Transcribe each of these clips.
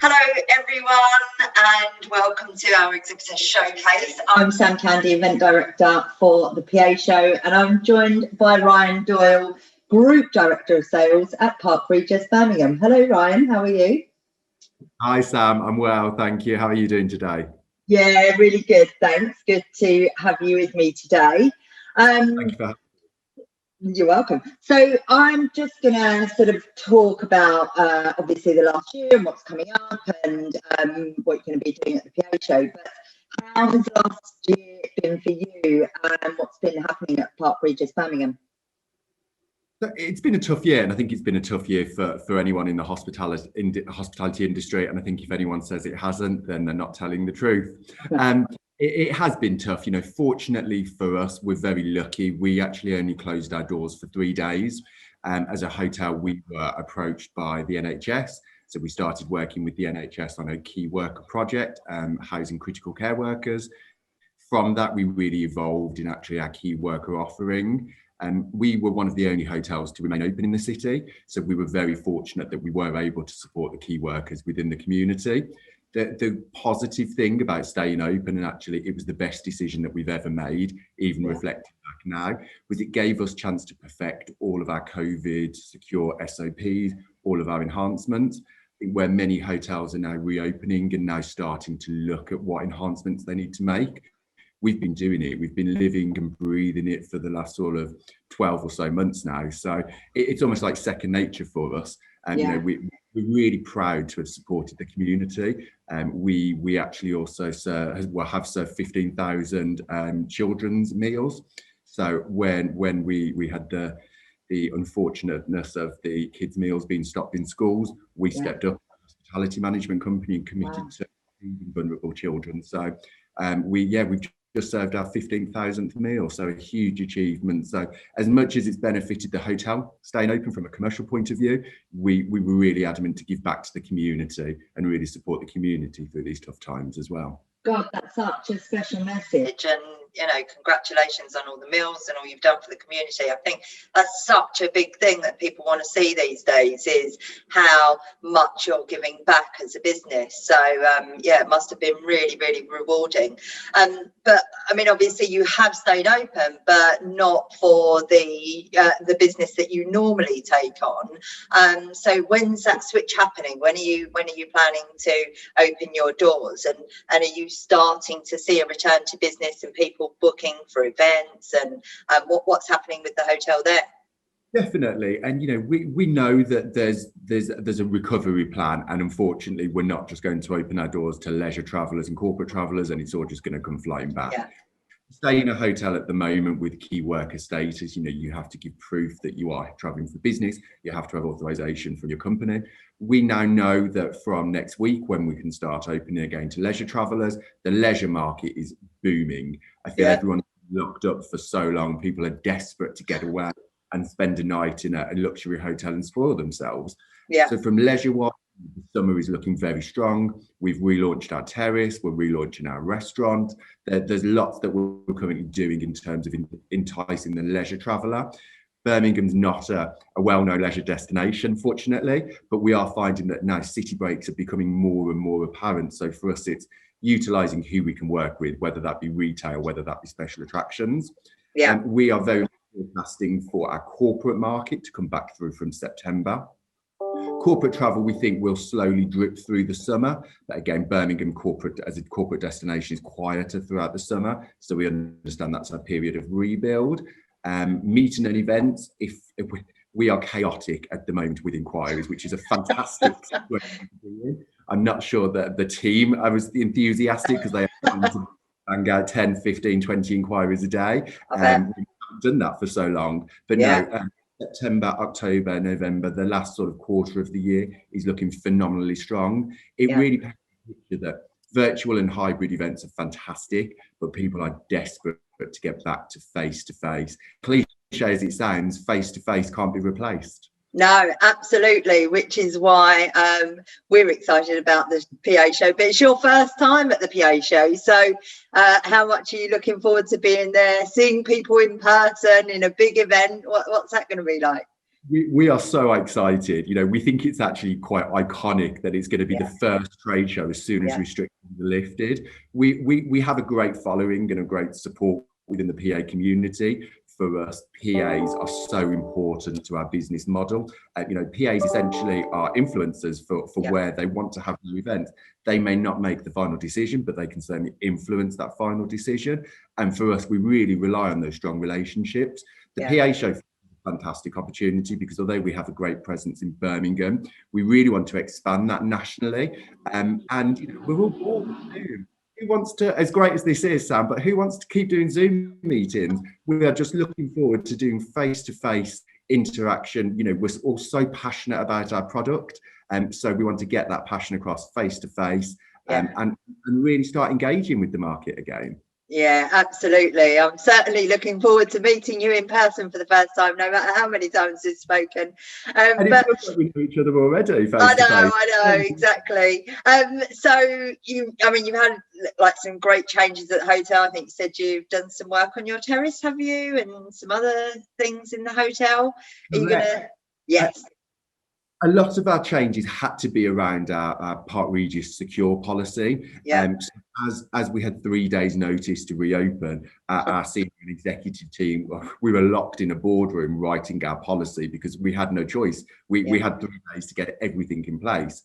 Hello everyone and welcome to our Exhibitor Showcase. I'm Sam Candy, Event Director for the PA Show, and I'm joined by Ryan Doyle, Group Director of Sales at Park Regis, Birmingham. Hello Ryan, how are you? Hi Sam, I'm well, thank you. How are you doing today? Yeah, really good, thanks. Good to have you with me today. Thank you for having me. You're welcome. So I'm just going to sort of talk about obviously the last year and what's coming up and what you're going to be doing at the PA Show. But how has last year been for you and what's been happening at Park Regis, Birmingham? It's been a tough year, and I think it's been a tough year for anyone in the hospitality industry. And I think if anyone says it hasn't, then they're not telling the truth. It has been tough. You know, fortunately for us, we're very lucky. We actually only closed our doors for 3 days. As a hotel, we were approached by the NHS. So we started working with the NHS on a key worker project, housing critical care workers. From that, we really evolved in actually our key worker offering. We were one of the only hotels to remain open in the city. So we were very fortunate that we were able to support the key workers within the community. The positive thing about staying open, and actually it was the best decision that we've ever made, even reflecting back now, was it gave us a chance to perfect all of our COVID secure SOPs, all of our enhancements, where many hotels are now reopening and now starting to look at what enhancements they need to make. We've been doing it. We've been living and breathing it for the last sort of 12 or so months now. So it's almost like second nature for us. And you know, we're really proud to have supported the community. We actually also have served 15,000 children's meals. So when we had the unfortunateness of the kids' meals being stopped in schools, we stepped up as a hospitality management company and committed to feeding vulnerable children. So we've just served our 15,000th meal, so a huge achievement. So as much as it's benefited the hotel staying open from a commercial point of view, we were really adamant to give back to the community and really support the community through these tough times as well. God, that's such a special message, and you know, congratulations on all the meals and all you've done for the community. I think that's such a big thing that people want to see these days, is how much you're giving back as a business. So yeah, it must have been really, really rewarding. But I mean, obviously you have stayed open, but not for the business that you normally take on. So when's that switch happening? When are you planning to open your doors, and are you starting to see a return to business and people booking for events, and what's happening with the hotel there? Definitely. And you know, we know that there's a recovery plan, and unfortunately we're not just going to open our doors to leisure travelers and corporate travelers and it's all just going to come flying back. Stay in a hotel at the moment with key worker status, you know, you have to give proof that you are traveling for business. You have to have authorization from your company. We now know that from next week, when we can start opening again to leisure travelers, the leisure market is booming. I feel everyone's locked up for so long. People are desperate to get away and spend a night in a luxury hotel and spoil themselves. So from leisure-wise, the summer is looking very strong. We've relaunched our terrace. We're relaunching our restaurant. There's lots that we're currently doing in terms of enticing the leisure traveller. Birmingham's not a well-known leisure destination, fortunately, but we are finding that now city breaks are becoming more and more apparent. So for us, it's utilising who we can work with, whether that be retail, whether that be special attractions. We are very forecasting for our corporate market to come back through from September. Corporate travel, we think, will slowly drip through the summer. But again, Birmingham as a corporate destination is quieter throughout the summer. So we understand that's a period of rebuild. Meeting and events, if we are chaotic at the moment with inquiries, which is a fantastic situation to be in. I'm not sure that the team, I was enthusiastic because they have to bang out 10, 15, 20 inquiries a day. We've not done that for so long. But no, September, October, November, the last sort of quarter of the year is looking phenomenally strong. It really paints a picture that virtual and hybrid events are fantastic, but people are desperate to get back to face-to-face. Cliche as it sounds, face-to-face can't be replaced. No, absolutely, which is why we're excited about the PA show. But it's your first time at the PA show, so how much are you looking forward to being there, seeing people in person in a big event? What's that going to be like? We are so excited. You know, we think it's actually quite iconic that it's going to be the first trade show as soon as restrictions are lifted. We have a great following and a great support within the PA community. For us, PAs are so important to our business model. You know, PAs essentially are influencers for where they want to have the event. They may not make the final decision, but they can certainly influence that final decision. And for us, we really rely on those strong relationships. The PA show is a fantastic opportunity because although we have a great presence in Birmingham, we really want to expand that nationally. And you know, we're all bored with Zoom. Who wants to, as great as this is, Sam, but who wants to keep doing Zoom meetings? We are just looking forward to doing face-to-face interaction. You know, we're all so passionate about our product, and so we want to get that passion across face-to-face and really start engaging with the market again. Yeah, absolutely. I'm certainly looking forward to meeting you in person for the first time, no matter how many times we've spoken. And it feels like we know each other already. I know, exactly. So you've had like some great changes at the hotel. I think you said you've done some work on your terrace, have you? And some other things in the hotel. Are you gonna? Yes. A lot of our changes had to be around our Park Regis secure policy. So as we had 3 days notice to reopen, our senior and executive team, we were locked in a boardroom writing our policy because we had no choice. We had 3 days to get everything in place.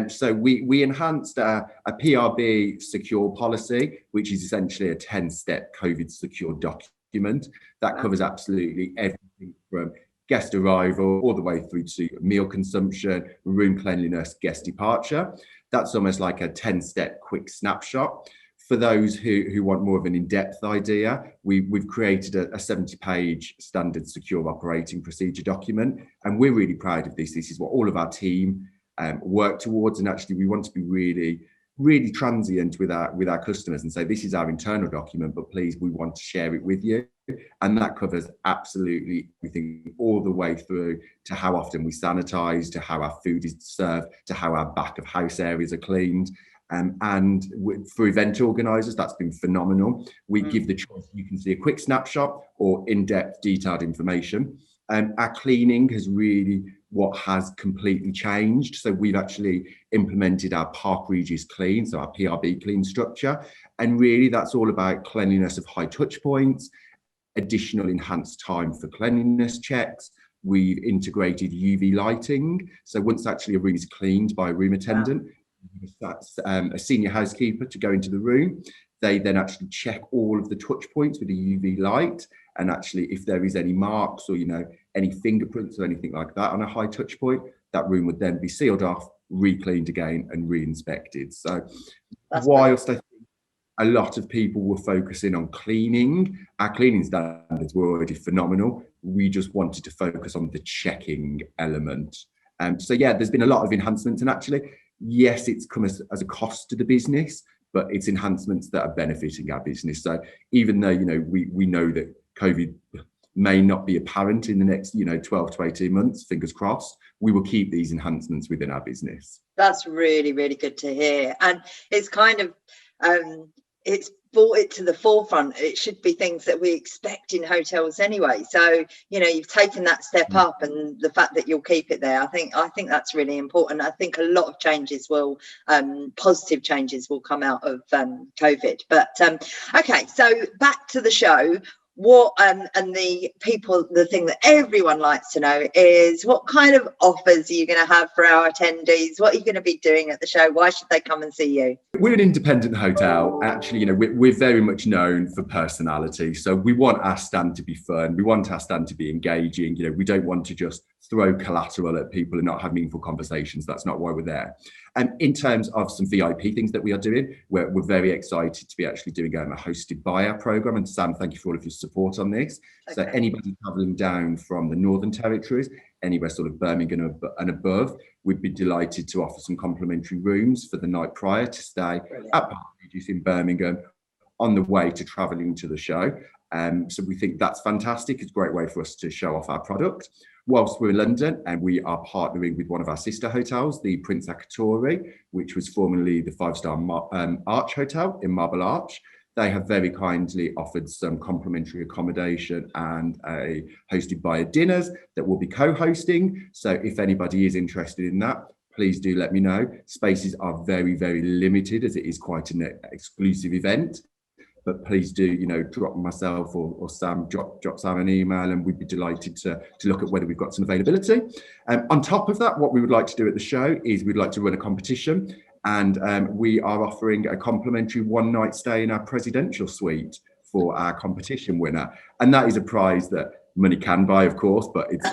So we enhanced a PRB secure policy, which is essentially a 10-step COVID secure document that covers absolutely everything from guest arrival all the way through to meal consumption, room cleanliness, guest departure. That's almost like a 10-step quick snapshot. For those who want more of an in-depth idea, we've created a 70-page standard secure operating procedure document, and we're really proud of this. This is what all of our team work towards, and actually we want to be really transient with our customers and say, this is our internal document, but please, we want to share it with you. And that covers absolutely everything, all the way through to how often we sanitize, to how our food is served, to how our back of house areas are cleaned. And for event organisers, that's been phenomenal. We give the choice. You can see a quick snapshot or in-depth detailed information. Our cleaning has really what has completely changed. So we've actually implemented our Park Regis Clean, so our PRB clean structure. And really that's all about cleanliness of high touch points, additional enhanced time for cleanliness checks. We've integrated UV lighting. So once actually a room is cleaned by a room attendant, that's a senior housekeeper to go into the room. They then actually check all of the touch points with a UV light. And actually, if there is any marks or, you know, any fingerprints or anything like that on a high touch point, that room would then be sealed off, re-cleaned again and re-inspected. So whilst I think a lot of people were focusing on cleaning, our cleaning standards were already phenomenal. We just wanted to focus on the checking element. So yeah, there's been a lot of enhancements, and actually, yes, it's come as a cost to the business, but it's enhancements that are benefiting our business. So even though, you know, we know that COVID may not be apparent in the next, 12 to 18 months, fingers crossed, we will keep these enhancements within our business. That's really, really good to hear. And it's kind of, it's brought it to the forefront. It should be things that we expect in hotels anyway. So, you've taken that step up, and the fact that you'll keep it there, I think that's really important. I think a lot of changes will, positive changes will come out of COVID. But okay, so back to the show. What and the thing that everyone likes to know is, what kind of offers are you going to have for our attendees? What are you going to be doing at the show? Why should they come and see you? We're an independent hotel. Actually, we're very much known for personality. So we want our stand to be fun. We want our stand to be engaging. We don't want to just throw collateral at people and not have meaningful conversations. That's not why we're there. And in terms of some VIP things that we are doing, we're very excited to be actually doing a hosted buyer program. And Sam, thank you for all of your support on this. Okay. So anybody traveling down from the Northern Territories, anywhere sort of Birmingham and above, we'd be delighted to offer some complimentary rooms for the night prior to stay at Park Regis in Birmingham on the way to traveling to the show. So we think that's fantastic. It's a great way for us to show off our product. Whilst we're in London, and we are partnering with one of our sister hotels, the Prince Akatori, which was formerly the 5-star Arch Hotel in Marble Arch. They have very kindly offered some complimentary accommodation and a hosted by dinners that will be co-hosting. So if anybody is interested in that, please do let me know. Spaces are very, very limited as it is quite an exclusive event. But please do, you know, drop myself or Sam, drop Sam an email, and we'd be delighted to look at whether we've got some availability. On top of that, what we would like to do at the show is we'd like to run a competition, and we are offering a complimentary one-night stay in our presidential suite for our competition winner. And that is a prize that money can buy, of course, but it's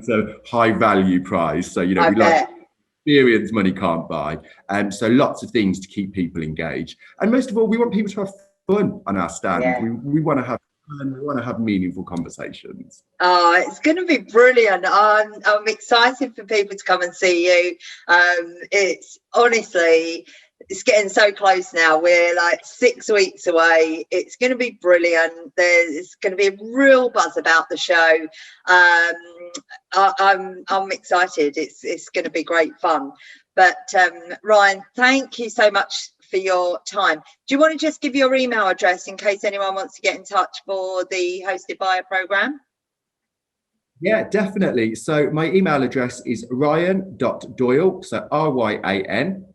a high value prize. So, you know, we like experience money can't buy. So lots of things to keep people engaged. And most of all, we want people to have fun on our stand. Yeah. We want to have fun, we want to have meaningful conversations. Oh, it's going to be brilliant. I'm excited for people to come and see you. It's honestly, it's getting so close now. We're like 6 weeks away. It's going to be brilliant. There's going to be a real buzz about the show. I'm excited. It's going to be great fun. But Ryan, thank you so much for your time. Do you want to just give your email address in case anyone wants to get in touch for the Hosted Buyer program? Yeah, definitely. So my email address is ryan.doyle, so ryan.doyle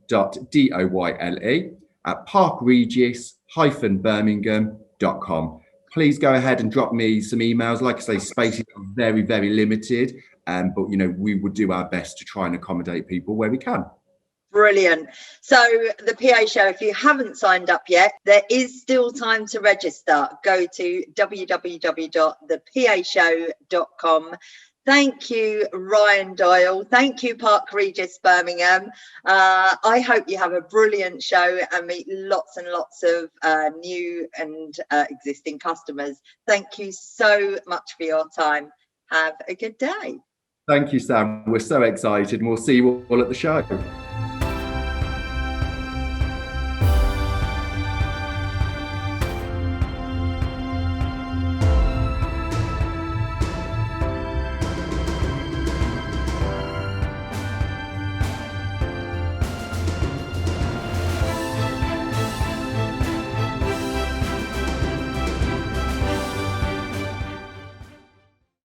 at parkregis-birmingham.com. Please go ahead and drop me some emails. Like I say, spaces are very, very limited, but you know, we would do our best to try and accommodate people where we can. Brilliant. So the PA show, if you haven't signed up yet, there is still time to register. Go to www.thepashow.com. Thank you, Ryan Doyle. Thank you, Park Regis Birmingham. I hope you have a brilliant show and meet lots and lots of new and existing customers. Thank you so much for your time. Have a good day. Thank you, Sam. We're so excited, and we'll see you all at the show.